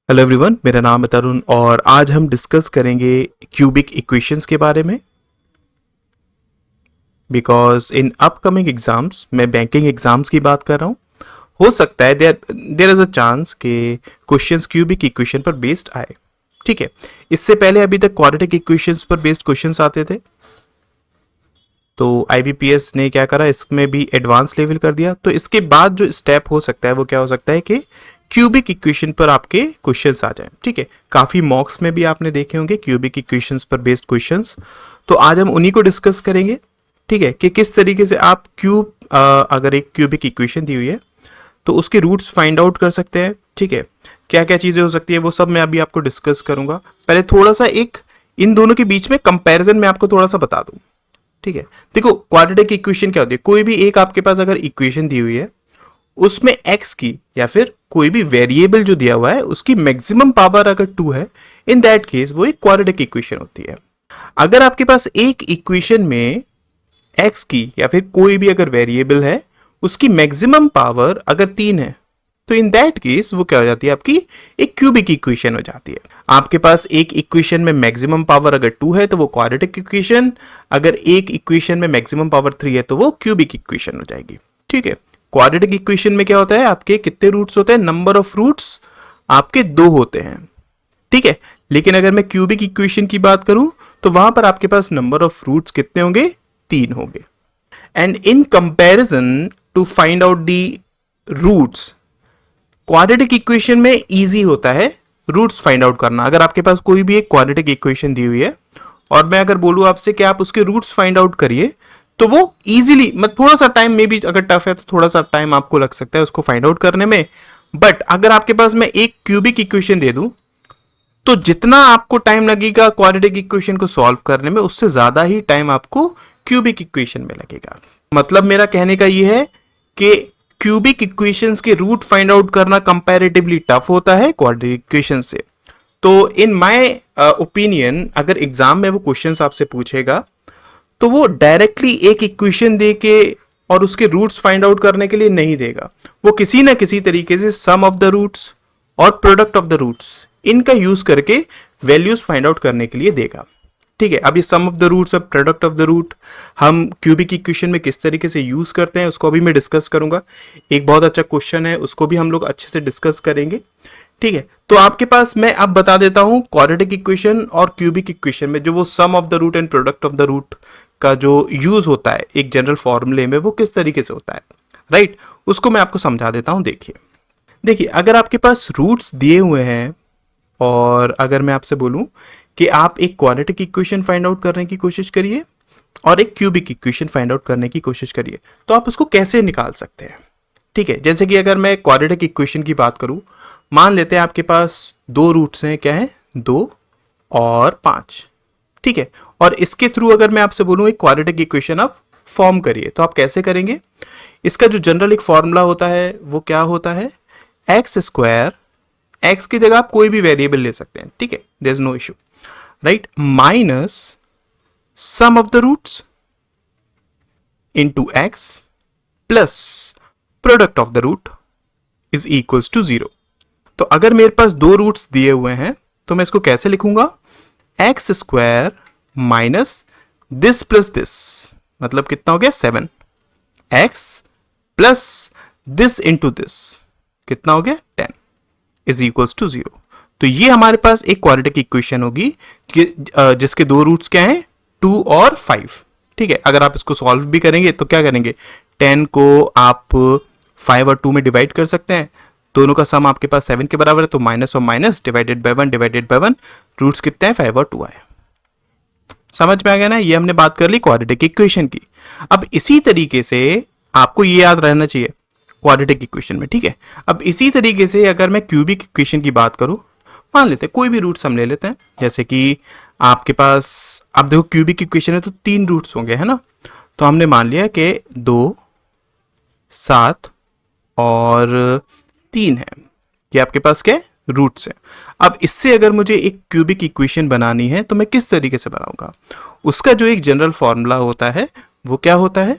Hello everyone, मेरा नाम है तरुण और आज हम डिस्कस करेंगे क्यूबिक इक्वेशंस के बारे में। बिकॉज इन अपकमिंग एग्जाम्स मैं बैंकिंग एग्जाम्स की बात कर रहा हूँ। हो सकता है देयर इज अ चांस कि क्वेश्चंस क्यूबिक इक्वेशन पर बेस्ड आए। ठीक है, इससे पहले अभी तक क्वाड्रेटिक इक्वेशंस पर बेस्ड क्वेश्चंस आते थे, तो आईबीपीएस ने क्या करा, इसमें भी एडवांस लेवल कर दिया। तो इसके बाद जो स्टेप हो सकता है वो क्या हो सकता है कि क्यूबिक इक्वेशन पर आपके क्वेश्चंस आ जाएं। ठीक है, काफी मॉक्स में भी आपने देखे होंगे क्यूबिक इक्वेशंस पर बेस्ड क्वेश्चंस। तो आज हम उन्हीं को डिस्कस करेंगे। ठीक है, कि किस तरीके से आप अगर एक क्यूबिक इक्वेशन दी हुई है तो उसके रूट्स फाइंड आउट कर सकते हैं। ठीक है, क्या क्या चीजें हो सकती है वो सब मैं अभी आपको डिस्कस करूंगा। पहले थोड़ा सा एक इन दोनों के बीच में कंपैरिजन में आपको थोड़ा सा बता दूं। ठीक है, देखो क्वाड्रेटिक इक्वेशन क्या होती है। कोई भी एक आपके पास अगर इक्वेशन दी हुई है, उसमें x की या फिर कोई भी वेरिएबल जो दिया हुआ है उसकी मैक्सिमम पावर अगर 2 है, इन दैट केस वो एक क्वाड्रेटिक इक्वेशन होती है। अगर आपके पास एक इक्वेशन में x की या फिर कोई भी अगर वेरिएबल है उसकी मैक्सिमम पावर अगर 3 है, तो इन दैट केस वो क्या हो जाती है, आपकी एक क्यूबिक इक्वेशन हो जाती है। आपके पास एक इक्वेशन में मैक्सिमम पावर अगर 2 है तो वो क्वाड्रेटिक इक्वेशन, अगर एक इक्वेशन में मैक्सिमम पावर 3 है तो वो क्यूबिक इक्वेशन हो जाएगी। ठीक है, क्वाड्रेटिक इक्वेशन में क्या होता है, आपके कितने रूट्स होते हैं, नंबर ऑफ रूट्स आपके 2 होते हैं। ठीक है, लेकिन अगर मैं क्यूबिक इक्वेशन की बात करूं तो वहां पर आपके पास नंबर ऑफ रूट्स कितने होंगे, 3 होंगे। And in comparison to find out the roots, quadratic equation में इजी होता है रूट्स फाइंड आउट करना। अगर आपके पास कोई भी एक क्वाड्रेटिक इक्वेशन दी हुई है और मैं अगर बोलूं आपसे कि आप उसके रूट्स फाइंड आउट करिए, तो वो इजीली, मतलब थोड़ा सा टाइम में भी अगर टफ है तो थोड़ा सा टाइम आपको लग सकता है उसको फाइंड आउट करने में। बट अगर आपके पास मैं एक क्यूबिक इक्वेशन दे दूं तो जितना आपको टाइम लगेगा क्वाड्रेटिक इक्वेशन को सॉल्व करने में, उससे ज्यादा ही टाइम आपको क्यूबिक इक्वेशन में लगेगा। मतलब मेरा कहने का यह है कि क्यूबिक इक्वेशंस के रूट फाइंड आउट करना कंपैरेटिवली टफ होता है क्वाड्रेटिक इक्वेशन से। तो इन माय ओपिनियन, अगर एग्जाम में वो क्वेश्चंस आपसे पूछेगा तो वो डायरेक्टली एक इक्वेशन दे के और उसके रूट्स फाइंड आउट करने के लिए नहीं देगा। वो किसी ना किसी तरीके से सम ऑफ द रूट्स और प्रोडक्ट ऑफ द रूट्स, इनका यूज करके वैल्यूज फाइंड आउट करने के लिए देगा। ठीक है, अब ये सम ऑफ द रूट्स और प्रोडक्ट ऑफ द रूट हम क्यूबिक इक्वेशन में किस तरीके से यूज करते हैं उसको अभी मैं डिस्कस करूंगा। एक बहुत अच्छा क्वेश्चन है, उसको भी हम लोग अच्छे से डिस्कस करेंगे। ठीक है, तो आपके पास मैं अब बता देता हूं क्वाड्रेटिक इक्वेशन और क्यूबिक इक्वेशन में जो वो sum of the root and product of the root का जो यूज होता है एक जनरल फॉर्मूले में, वो किस तरीके से होता है। राइट, उसको मैं आपको समझा देता हूं। देखिए देखिए, अगर आपके पास रूट्स दिए हुए हैं और अगर मैं आपसे बोलूं कि आप एक क्वाड्रेटिक इक्वेशन फाइंड आउट करने की कोशिश करिए और एक क्यूबिक इक्वेशन फाइंड आउट करने की कोशिश करिए, तो आप उसको कैसे निकाल सकते हैं। ठीक है, जैसे कि अगर मैं क्वाड्रेटिक इक्वेशन की बात करूं, मान लेते हैं आपके पास 2 रूट्स हैं, क्या है, 2 और 5। ठीक है, और इसके थ्रू अगर मैं आपसे बोलूं एक क्वाड्रेटिक इक्वेशन आप फॉर्म करिए, तो आप कैसे करेंगे। इसका जो जनरल एक फॉर्मूला होता है वो क्या होता है, एक्स स्क्वायर, एक्स की जगह आप कोई भी वेरिएबल ले सकते हैं। ठीक है, there is no issue, right, minus sum of the roots into x plus product of the root is equals to 0। तो अगर मेरे पास 2 रूट्स दिए हुए हैं तो मैं इसको कैसे लिखूंगा, x square minus this plus this, मतलब कितना हो गया 7, x plus this into this कितना हो गया 10 इज इक्वल्स टू 0। तो ये हमारे पास एक क्वाड्रेटिक इक्वेशन होगी जिसके 2 रूट्स क्या हैं, 2 और 5। ठीक है, अगर आप इसको सॉल्व भी करेंगे तो क्या करेंगे, 10 को आप 5 और 2 में डिवाइड कर सकते हैं, दोनों का सम आपके पास 7 के बराबर है, तो माइनस और माइनस डिवाइडेड बाय 1, रूट्स कितने हैं, 5 और 2 आए। समझ में आ गया ना, ये हमने बात कर ली क्वाड्रेटिक इक्वेशन की। अब इसी तरीके से आपको ये याद रहना चाहिए क्वाड्रेटिक इक्वेशन में। ठीक है, अब इसी तरीके से अगर मैं क्यूबिक इक्वेशन की बात करूं, मान लेते हैं कोई भी रूट्स हम ले लेते हैं, जैसे कि आपके पास, अब देखो क्यूबिक इक्वेशन है तो 3 रूट्स होंगे, है ना। तो हमने मान लिया कि 2, 7 और 3 है, ये आपके पास क्या रूट्स है। अब इससे अगर मुझे एक क्यूबिक इक्वेशन बनानी है तो मैं किस तरीके से बनाऊंगा, उसका जो एक जनरल फॉर्मूला होता है वो क्या होता है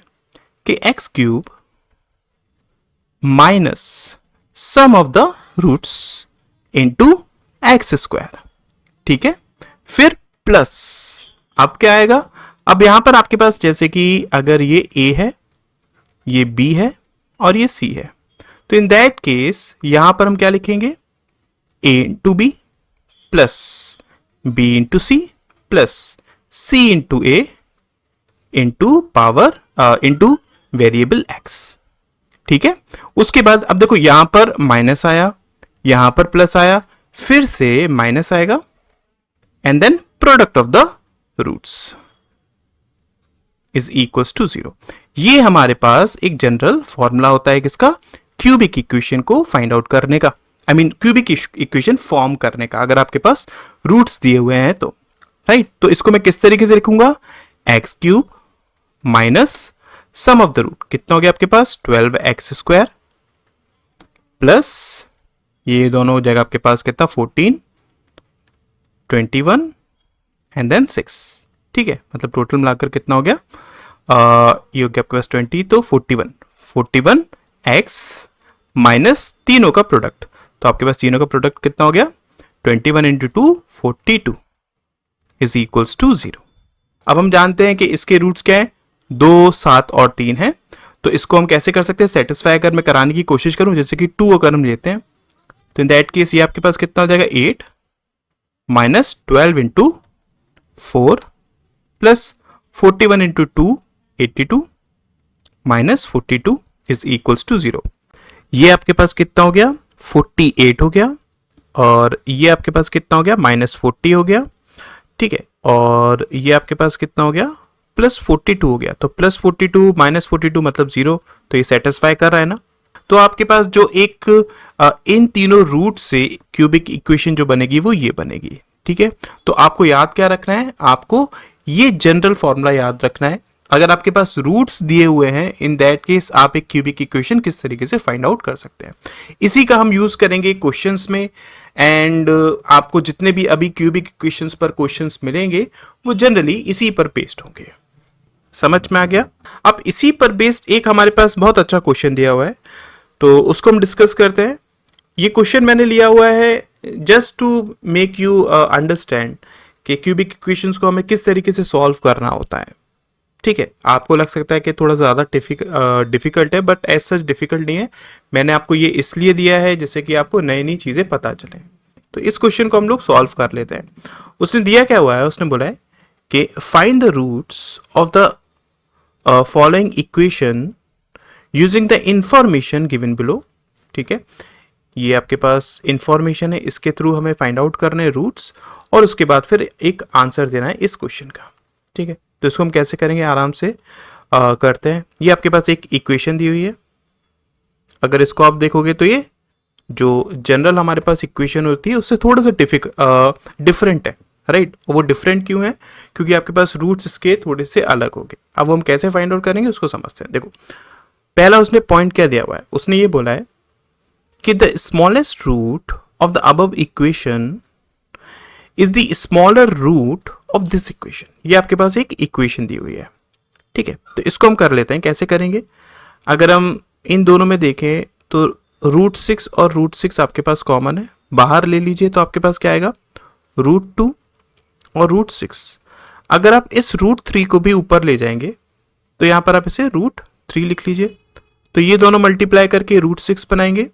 कि x cube minus sum of the roots into x square, ठीक है, फिर प्लस, अब क्या आएगा, अब यहां पर आपके पास जैसे कि अगर ये a है, ये b है और ये c है, तो इन दैट केस यहां पर हम क्या लिखेंगे, a into b plus b into c plus c into a into power into variable x, ठीक है। उसके बाद अब देखो यहां पर माइनस आया, यहां पर प्लस आया, फिर से माइनस आएगा and then product of the roots is equals to 0। ये हमारे पास एक जनरल फॉर्मूला होता है किसका, क्यूबिक इक्वेशन को फाइंड आउट करने का, I mean cubic equation form करने का, अगर आपके पास रूट्स दिए हुए हैं तो, राइट। तो इसको मैं किस तरीके से लिखूंगा, x cube minus sum of the root, कितना हो गया आपके पास 12x स्क्वायर प्लस ये दोनों हो जाएगा आपके पास कितना 14, 21 एंड देन 6, ठीक है, मतलब टोटल मिलाकर कितना हो गया, ये हो गया आपके पास 20, तो 41 एक्स माइनस तीनों का प्रोडक्ट, तो आपके पास तीनों का प्रोडक्ट कितना हो गया 21 इंटू 2 42 इज इक्वल्स टू 0। अब हम जानते हैं कि इसके रूट्स क्या है, 2, 7 और 3 है, तो इसको हम कैसे कर सकते हैं, सेटिस्फाई अगर मैं कराने की कोशिश करूं, जैसे कि 2 अगर हम लेते हैं, तो इन दैट केस ये आपके पास कितना हो जाएगा 8 minus 12 into 4 plus 41 into 2 82 minus 42 is equals to 0। ये आपके पास कितना हो गया 48 हो गया, और ये आपके पास कितना हो गया माइनस 40 हो गया, ठीक है, और ये आपके पास कितना हो गया प्लस 42 हो गया, तो प्लस 42 माइनस 42 मतलब 0, तो ये सेटिस्फाई कर रहा है ना। तो आपके पास जो एक इन तीनों रूट से क्यूबिक इक्वेशन जो बनेगी वो ये बनेगी, ठीक है। तो आपको याद क्या रखना है, आपको ये जनरल फॉर्मूला याद रखना है, अगर आपके पास रूट्स दिए हुए हैं इन दैट केस आप एक क्यूबिक इक्वेशन किस तरीके से फाइंड आउट कर सकते हैं, इसी का हम यूज करेंगे क्वेश्चंस में। एंड आपको जितने भी अभी क्यूबिक इक्वेशंस पर क्वेश्चंस मिलेंगे वो जनरली इसी पर बेस्ड होंगे, समझ में आ गया। अब इसी पर बेस्ड एक हमारे पास बहुत अच्छा क्वेश्चन दिया हुआ है, तो उसको हम डिस्कस करते हैं। ये क्वेश्चन मैंने लिया हुआ है just to make you understand कि क्यूबिक इक्वेशंस को हमें किस तरीके से सॉल्व करना होता है, ठीक है। आपको लग सकता है कि थोड़ा ज़्यादा डिफिकल्ट है, बट एज सच डिफिकल्ट नहीं है, मैंने आपको ये इसलिए दिया है जैसे कि आपको नई नई चीज़ें पता चलें। तो इस क्वेश्चन को हम लोग सॉल्व कर लेते हैं। उसने दिया क्या हुआ है, उसने बोला है कि find the roots of the following equation using the information given below, ठीक है। ये आपके पास इंफॉर्मेशन है, इसके थ्रू हमें फाइंड आउट करने रूट्स, और उसके बाद फिर एक आंसर देना है इस क्वेश्चन का, ठीक है। तो इसको हम कैसे करेंगे, आराम से करते हैं। ये आपके पास एक इक्वेशन दी हुई है, अगर इसको आप देखोगे तो ये जो जनरल हमारे पास इक्वेशन होती है उससे थोड़ा सा डिफरेंट है, राइट। वो डिफरेंट क्यों है, क्योंकि आपके पास रूट्स इसके थोड़े से अलग हो गए। अब हम कैसे फाइंड आउट करेंगे उसको समझते हैं। देखो पहला उसने पॉइंट क्या दिया हुआ है, उसने ये बोला है कि the smallest root of the above equation is the smaller root of this equation. ये आपके पास एक इक्वेशन दी हुई है, ठीक है। तो इसको हम कर लेते हैं, कैसे करेंगे, अगर हम इन दोनों में देखें तो रूट 6 और रूट 6 आपके पास कॉमन है, बाहर ले लीजिए तो आपके पास क्या आएगा रूट 2 और रूट 6। अगर आप इस रूट 3 को भी ऊपर ले जाएंगे तो यहां पर आप इसे रूट 3 लिख लीजिए, तो ये दोनों मल्टीप्लाई करके रूट 6 बनाएंगे।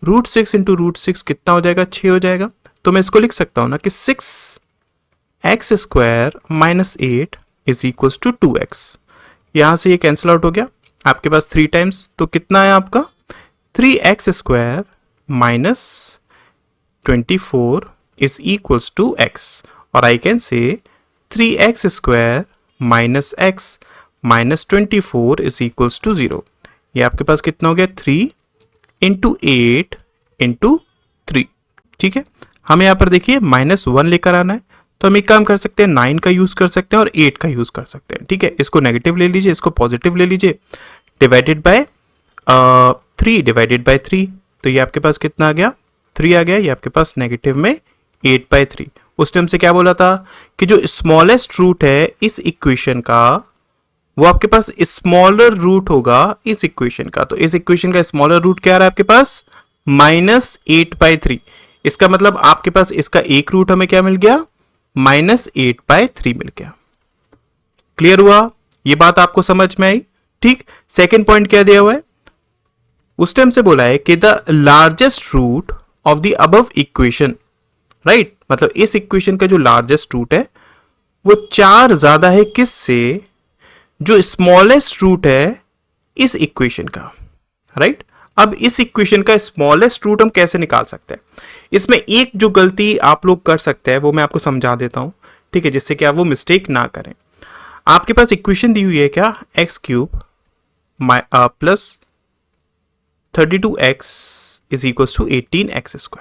रूट 6 इंटू रूट 6 कितना हो जाएगा 6 हो जाएगा। तो मैं इसको लिख सकता हूं ना कि 6x square minus 8 is equal to 2x। यहां से ये कैंसिल आउट हो गया, आपके पास 3 टाइम्स, तो कितना है आपका 3x square minus 24 is equal to x, और I can say 3x square minus x minus 24 is equal to 0। ये आपके पास कितना हो गया 3 इंटू 8 इंटू 3, ठीक है। हमें यहाँ पर देखिए -1 लेकर आना है, तो हम एक काम कर सकते हैं 9 का यूज कर सकते हैं और 8 का यूज कर सकते हैं, ठीक है। इसको नेगेटिव ले लीजिए, इसको पॉजिटिव ले लीजिए, डिवाइडेड बाय 3 डिवाइडेड बाय 3, तो ये आपके पास कितना आ गया 3 आ गया। ये आपके पास नेगेटिव में 8/3। उसने हमसे क्या बोला था कि जो स्मॉलेस्ट रूट है इस इक्वेशन का वो आपके पास स्मॉलर रूट होगा इस इक्वेशन का। तो इस इक्वेशन का स्मॉलर रूट क्या आ रहा है आपके पास -8/3। इसका मतलब आपके पास इसका एक रूट हमें क्या मिल गया, -8/3 मिल गया। क्लियर हुआ? ये बात आपको समझ में आई? ठीक। सेकेंड पॉइंट क्या दिया हुआ है, उस टाइम से बोला है कि the largest root of the above equation, right, मतलब इस इक्वेशन का जो लार्जेस्ट रूट है वो 4 ज्यादा है किससे, जो स्मॉलेस्ट रूट है इस इक्वेशन का, राइट। अब इस इक्वेशन का स्मॉलेस्ट रूट हम कैसे निकाल सकते हैं, इसमें एक जो गलती आप लोग कर सकते हैं वो मैं आपको समझा देता हूं, ठीक है, जिससे कि आप वो मिस्टेक ना करें। आपके पास इक्वेशन दी हुई है क्या, x³ plus 32x is equal to 18x²।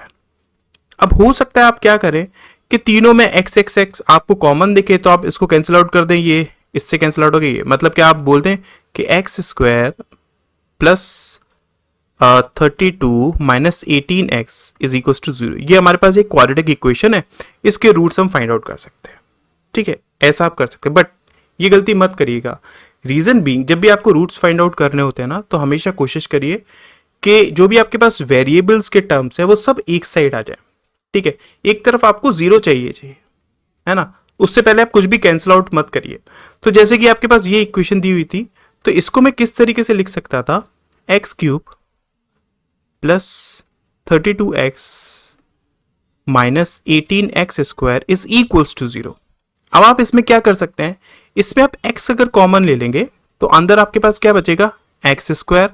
अब हो सकता है आप क्या करें कि तीनों में x आपको कॉमन दिखे तो आप इसको कैंसिल आउट कर दें, ये इससे कैंसिल आउट हो गई, मतलब क्या आप बोल दें कि x² plus 32 minus 18x is equal to 0। ये हमारे पास एक क्वाड्रेटिक इक्वेशन है, इसके रूट्स हम फाइंड आउट कर सकते हैं, ठीक है, ऐसा आप कर सकते हैं। बट ये गलती मत करिएगा, रीजन बीइंग जब भी आपको रूट्स फाइंड आउट करने होते हैं ना, तो हमेशा कोशिश करिए कि जो भी आपके पास वेरिएबल्स के टर्म्स है वो सब एक साइड आ जाए, ठीक है, एक तरफ आपको 0 चाहिए, है ना, उससे पहले आप कुछ भी कैंसिल आउट मत करिए। तो जैसे कि आपके पास ये इक्वेशन दी हुई थी, तो इसको मैं किस तरीके से लिख सकता था, x³ plus 32x minus 18x² is equals to 0। अब आप इसमें क्या कर सकते हैं, इसमें आप x अगर कॉमन ले लेंगे तो अंदर आपके पास क्या बचेगा, x²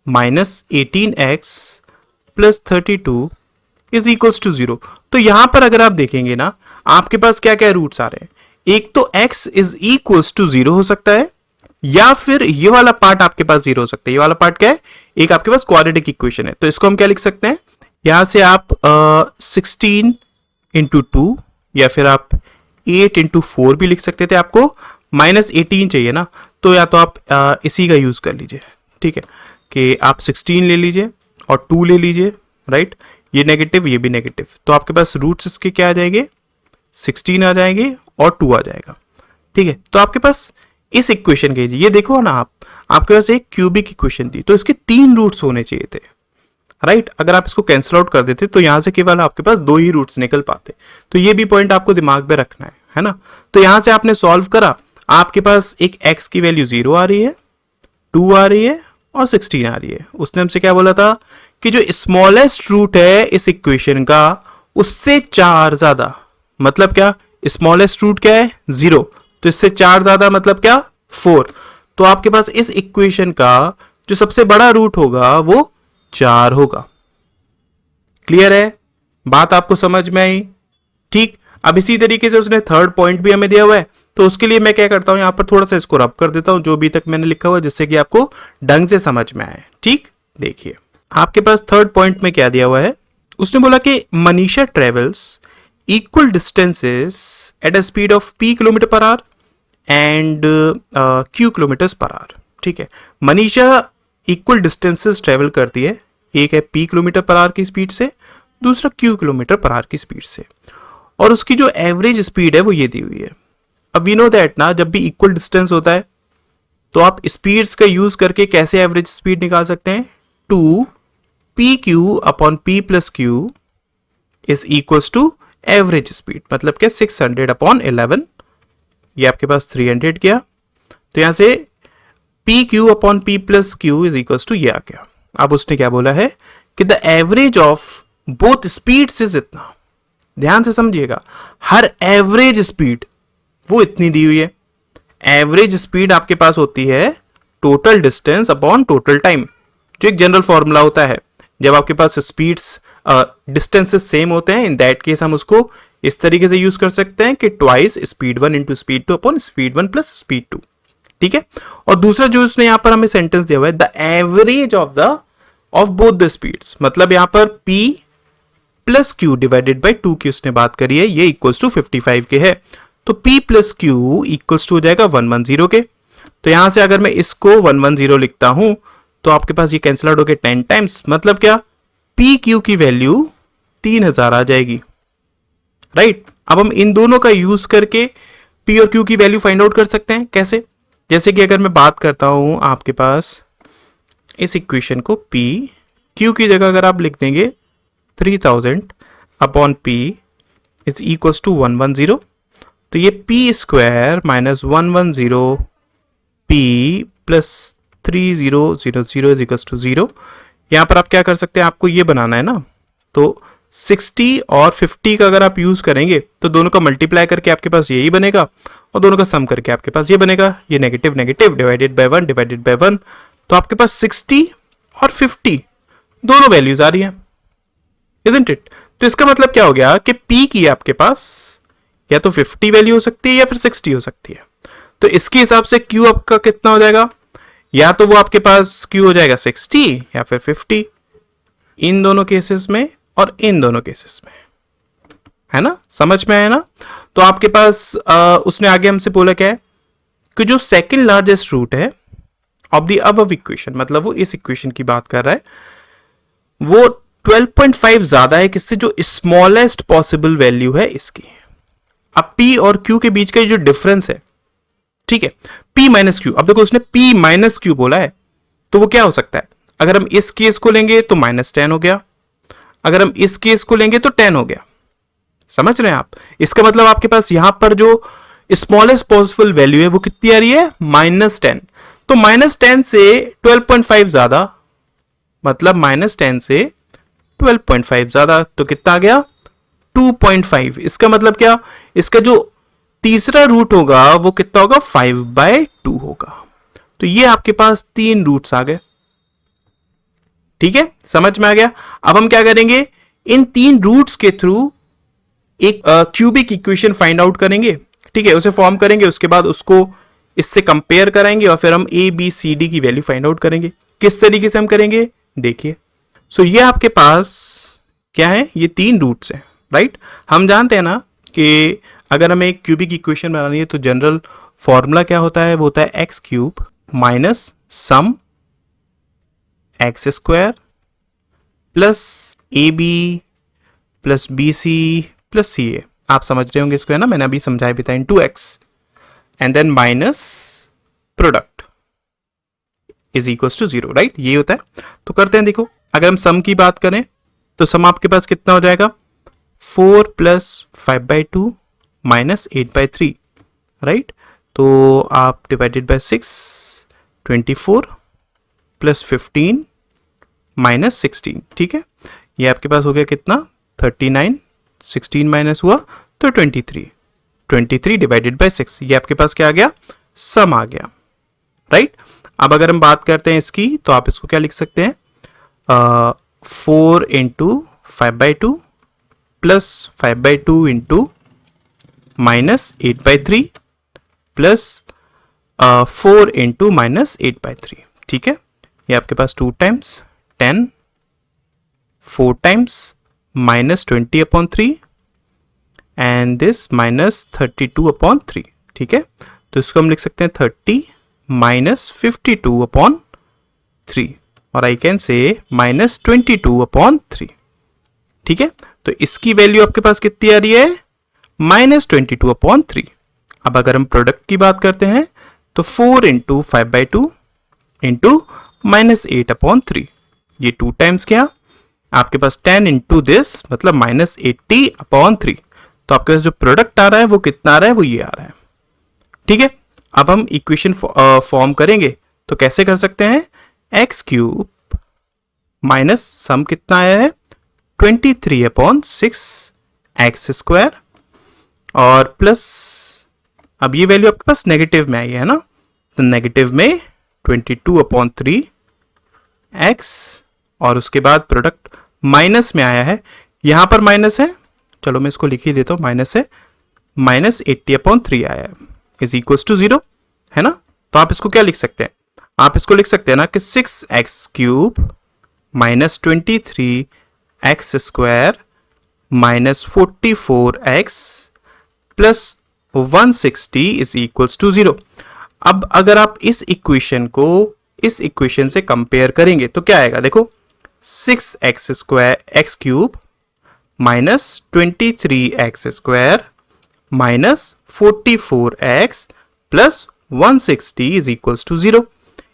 minus 18x plus 32 is equals to 0। तो यहां पर अगर आप देखेंगे ना, आपके पास क्या क्या रूट्स आ रहे हैं, एक तो x इज इक्वल्स टू 0 हो सकता है, या फिर ये वाला पार्ट आपके पास 0 हो सकता है। ये वाला पार्ट क्या है, एक आपके पास क्वाड्रेटिक इक्वेशन है, तो इसको हम क्या लिख सकते हैं, यहां से आप 16 इंटू 2 या फिर आप 8 इंटू 4 भी लिख सकते थे। आपको -18 चाहिए ना, तो या तो आप इसी का यूज कर लीजिए, ठीक है, कि आप 16 ले लीजिए और 2 ले लीजिए, राइट, ये नेगेटिव ये भी नेगेटिव, तो आपके पास रूट्स इसके क्या आ जाएंगे, 16 आ जाएंगे और 2 आ जाएगा, ठीक है। तो आपके पास इस इक्वेशन के, ये देखो ना आप, आपके पास एक क्यूबिक इक्वेशन थी, तो इसके 3 रूट्स होने चाहिए थे, राइट। अगर आप इसको कैंसिल आउट कर देते तो यहां से केवल आपके पास 2 ही रूट्स निकल पाते, तो ये भी पॉइंट आपको दिमाग में रखना है ना। तो यहां से आपने सॉल्व करा, आपके पास एक x की वैल्यू 0 आ रही है, 2 आ रही है और 16 आ रही है। उसने हमसे क्या बोला था कि जो स्मॉलेस्ट रूट है इस इक्वेशन का उससे 4 ज्यादा, मतलब क्या, स्मॉलेस्ट रूट क्या है 0, तो इससे 4 ज्यादा मतलब क्या 4, तो आपके पास इस इक्वेशन का जो सबसे बड़ा रूट होगा वो 4 होगा। क्लियर है, बात आपको समझ में आई? ठीक। अब इसी तरीके से उसने थर्ड पॉइंट भी हमें दिया हुआ है, तो उसके लिए मैं क्या करता हूं, यहां पर थोड़ा सा इसको रब कर देता हूं जो भी तक मैंने लिखा हुआ है, जिससे कि आपको ढंग से समझ में आए। ठीक, देखिए आपके पास थर्ड पॉइंट में क्या दिया हुआ है, उसने बोला कि Manisha travels equal distances at a speed of p kilometre per hour and q kilometre per hour. ठीक है, मनीषा इक्वल डिस्टेंसेस ट्रेवल करती है, एक है p किलोमीटर पर आवर की स्पीड से, दूसरा q किलोमीटर पर आवर की स्पीड से, और उसकी जो एवरेज स्पीड है वो ये दी हुई है। अब वी नो दैट ना, जब भी इक्वल डिस्टेंस होता है तो आप स्पीड्स का यूज करके कैसे एवरेज स्पीड निकाल सकते हैं, 2pq upon p plus q is equals to average speed, मतलब क्या 600 अपॉन 11, ये आपके पास 300 गया, तो यहां से pq upon p plus q is equals to ये आ गया। अब उसने क्या बोला है कि the average of both speeds is इतना, ध्यान से समझिएगा, हर एवरेज स्पीड वो इतनी दी हुई है। एवरेज स्पीड आपके पास होती है total distance upon total time, जो एक जनरल फॉर्मूला होता है। जब आपके पास स्पीड्स डिस्टेंसेस सेम होते हैं, इन दैट केस हम उसको इस तरीके से यूज कर सकते हैं कि twice speed 1 into speed 2 upon speed 1 plus speed 2। ठीक है, और दूसरा जो उसने यहां पर हमें सेंटेंस दिया हुआ है, the average of both the speeds, मतलब यहां पर p plus Q divided by 2 की उसने बात करी है, ये इक्वल्स टू 55 के है, तो p plus q equals to हो जाएगा 110 के। तो यहां से अगर मैं इसको 110 लिखता हूं तो आपके पास ये कैंसिल आउट हो गया 10 टाइम्स, मतलब क्या, पी क्यू की वैल्यू 3000 आ जाएगी, राइट। अब हम इन दोनों का यूज करके p और q की वैल्यू फाइंड आउट कर सकते हैं। कैसे, जैसे कि अगर मैं बात करता हूं आपके पास इस इक्वेशन को, p q की जगह अगर आप लिख देंगे 3000 upon p is equals to 110। तो ये p square minus 110 p plus 3000 is equals to 0। यहाँ पर आप क्या कर सकते हैं, आपको ये बनाना है ना, तो 60 और 50 का अगर आप यूज करेंगे तो दोनों का मल्टीप्लाई करके आपके पास यही बनेगा और दोनों का सम करके आपके पास ये बनेगा, ये negative negative divided by 1 divided by 1। तो आपके पास 60 और 50 दोनों वैल्यूज आ रही है, इजंट इट। तो इसका मतलब क्या हो गया कि P की आपके पास या तो 50 वैल्यू हो सकती है या फिर 60 हो सकती है। तो इसके हिसाब से Q आपका कितना हो जाएगा, या तो वो आपके पास Q हो जाएगा 60 या फिर 50, इन दोनों केसेस में और इन दोनों केसेस में, है ना, समझ में आया ना। तो आपके पास उसने आगे हमसे बोला क्या है कि जो सेकंड लार्जेस्ट रूट है ऑफ द अबव इक्वेशन, मतलब वो इस इक्वेशन की बात कर रहा है, वो 12.5 ज्यादा है किससे, जो स्मॉलेस्ट पॉसिबल वैल्यू है इसकी। अब P और Q के बीच का जो डिफरेंस है, ठीक है, P माइनस Q, अब देखो उसने P माइनस Q बोला है, तो वो क्या हो सकता है, अगर हम इस केस को लेंगे तो -10 हो गया, अगर हम इस केस को लेंगे तो 10 हो गया। समझ रहे हैं आप, इसका मतलब आपके पास यहां पर जो स्मॉलेस्ट पॉसिबल वैल्यू है वो कितनी आ रही है, -10। तो -10 से 12.5 ज्यादा, मतलब -10 से 12.5 ज्यादा, तो कितना आ गया 2.5। इसका मतलब क्या, इसका जो तीसरा रूट होगा वो कितना होगा 5/2 होगा। तो ये आपके पास 3 रूट्स आ गए, ठीक है, समझ में आ गया। अब हम क्या करेंगे, इन 3 रूट्स के थ्रू एक क्यूबिक इक्वेशन फाइंड आउट करेंगे, ठीक है, उसे फॉर्म करेंगे, उसके बाद उसको इससे कंपेयर कराएंगे और फिर हम ए बी सी डी की वैल्यू फाइंड आउट करेंगे। किस तरीके से हम करेंगे देखिए। सो ये आपके पास क्या है, ये 3 रूट्स हैं, राइट। हम जानते हैं ना कि अगर हमें एक क्यूबिक इक्वेशन बनानी है तो जनरल फॉर्मूला क्या होता है, वो होता है X cube minus sum X square plus A B plus B C plus C A. आप समझ रहे होंगे इसको, है ना, मैंने अभी समझाया भी था, in 2x and then minus product is equals to 0, right, ये होता है। तो करते हैं, देखो अगर हम सम की बात करें तो सम आपके पास कितना हो जाएगा, 4 प्लस 5/2 माइनस 8/3, राइट। तो आप डिवाइडेड बाय 6, 24 प्लस 15 माइनस 16, ठीक है, ये आपके पास हो गया कितना 39, 16 माइनस हुआ तो 23 डिवाइडेड बाय 6, ये आपके पास क्या आ गया, सम आ गया, राइट। अब अगर हम बात करते हैं इसकी तो आप इसको क्या लिख सकते हैं, 4 into 5/2 plus 5/2 into minus 8/3 plus 4 into minus 8/3, ठीक है, ये आपके पास 2 times 10, 4 times minus 20/3 and this minus 32/3, ठीक है। तो इसको हम लिख सकते हैं 30 माइनस 52/3 और आई कैन से माइनस 22/3, ठीक है। तो इसकी वैल्यू आपके पास कितनी आ रही है, माइनस 22/3। अब अगर हम प्रोडक्ट की बात करते हैं तो 4 इंटू 5/2 इंटू माइनस 8/3, ये 2 टाइम्स क्या, आपके पास 10 इंटू दिस मतलब माइनस 80/3। तो आपके पास जो प्रोडक्ट आ रहा है वो कितना आ रहा है, वो ये आ रहा है, ठीक है। अब हम इक्वेशन फॉर्म करेंगे तो कैसे कर सकते हैं, एक्स क्यूब माइनस सम कितना आया है 23/6 एक्स स्क्वायर और प्लस, अब ये वैल्यू आपके पास नेगेटिव में आई है ना, तो नेगेटिव में 22/3 एक्स और उसके बाद प्रोडक्ट माइनस में आया है, यहां पर माइनस है, चलो मैं इसको लिख ही देता हूं, माइनस है, माइनस 80/3 आया है इज इक्वल्स टू 0, है ना। तो आप इसको क्या लिख सकते हैं, आप इसको लिख सकते हैं ना कि 6x cube minus 23 x square minus 44x plus 160 is equals to 0। अब अगर आप इस इक्वेशन को इस इक्वेशन से कंपेयर करेंगे तो क्या आएगा, देखो 6x square x cube minus 23x square minus 44x plus 160 is equals to 0।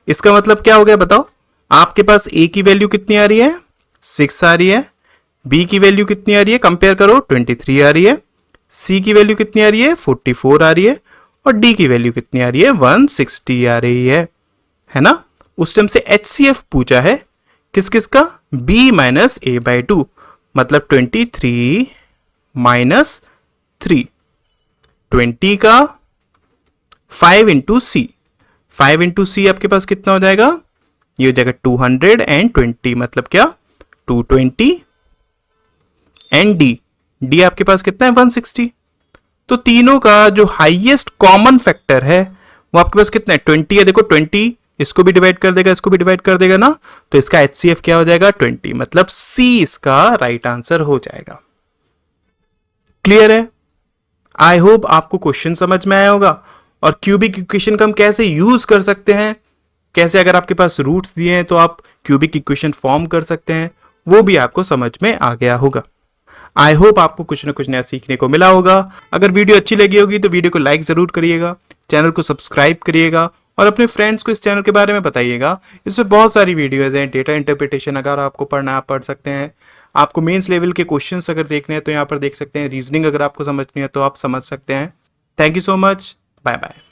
इसका मतलब क्या हो गया बताओ, आपके पास a की वैल्यू कितनी आ रही है, 6 आ रही है, बी की वैल्यू कितनी आ रही है, कंपेयर करो, 23 आ रही है। सी की वैल्यू कितनी आ रही है, 44 आ रही है। और डी की वैल्यू कितनी आ रही है, 160 आ रही है ना। उस टाइम से HCF पूछा है किस किस का, b minus A by two, मतलब 23 माइनस 3, 20 का 5 इंटू सी, 5 इंटू सी आपके पास कितना हो जाएगा, ये हो जाएगा 220, मतलब क्या 220। एंड डी आपके पास कितना है, 160। तो तीनों का जो हाईएस्ट कॉमन फैक्टर है वो आपके पास कितना है, 20 है। देखो 20 इसको भी डिवाइड कर देगा, इसको भी डिवाइड कर देगा ना, तो इसका HCF क्या हो जाएगा, 20, मतलब सी इसका राइट आंसर हो जाएगा। क्लियर है? आई होप आपको क्वेश्चन समझ में आया होगा और क्यूबिक इक्वेशन का हम कैसे यूज कर सकते हैं, कैसे अगर आपके पास रूट्स दिए हैं तो आप क्यूबिक इक्वेशन फॉर्म कर सकते हैं, वो भी आपको समझ में आ गया होगा। आई होप आपको कुछ ना कुछ नया सीखने को मिला होगा। अगर वीडियो अच्छी लगी होगी तो वीडियो को लाइक जरूर करिएगा, चैनल को सब्सक्राइब करिएगा और अपने फ्रेंड्स को इस चैनल के बारे में बताइएगा। इसमें बहुत सारी वीडियोज हैं, डेटा इंटरप्रिटेशन अगर आपको पढ़ना है आप पढ़ सकते हैं, आपको मेंस लेवल के क्वेश्चंस अगर देखने हैं तो यहाँ पर देख सकते हैं, रीजनिंग अगर आपको समझनी है तो आप समझ सकते हैं। Thank you so much, bye bye.